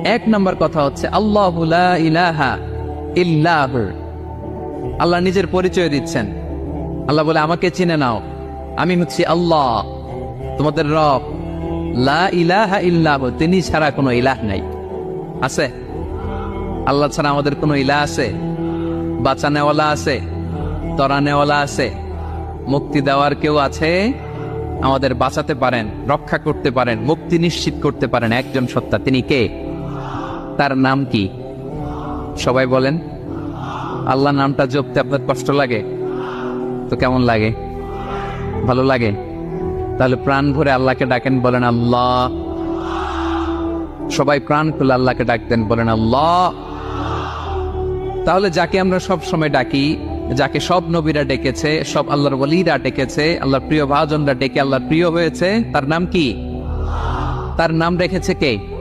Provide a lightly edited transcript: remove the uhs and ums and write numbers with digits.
এক নম্বর কথা হচ্ছে আল্লাহু লা ইলাহা ইল্লাহু। আল্লাহ নিজের পরিচয় দিচ্ছেন। আল্লাহ বলে আমাকে চিনে নাও, আমি হচ্ছি আল্লাহ তোমাদের রব। লা ইলাহা ইল্লাহু, তিনি ছাড়া কোনো ইলাহ নাই। আছে? আল্লাহ ছাড়া আমাদের কোনো ইলাহ আছে? বাঁচানেওয়ালা আছে? তরানেওয়ালা আছে? মুক্তি দেওয়ার কেউ আছে? আমাদের বাঁচাতে পারেন, রক্ষা করতে পারেন, মুক্তি নিশ্চিত করতে পারেন একজন সত্তা। তিনি কে? তার নাম কি? সবাই বলেন। আল্লাহ নামটা জপতে আপনার কষ্ট লাগে তো কেমন লাগে? ভালো লাগে? তাহলে প্রাণ ভরে আল্লাহকে ডাকেন, বলেন আল্লাহ। সবাই প্রাণ খুলে আল্লাহকে ডাকতেন, বলেন আল্লাহ। তাহলে যাকে আমরা সব সময় ডাকি, যাকে সব নবীরা ডেকেছে, সব আল্লাহর ওয়ালিরা ডেকেছে, আল্লাহর প্রিয় ভাজনরা ডেকে আল্লাহর প্রিয় হয়েছে, তার নাম কি? তার নাম রেখেছে কে?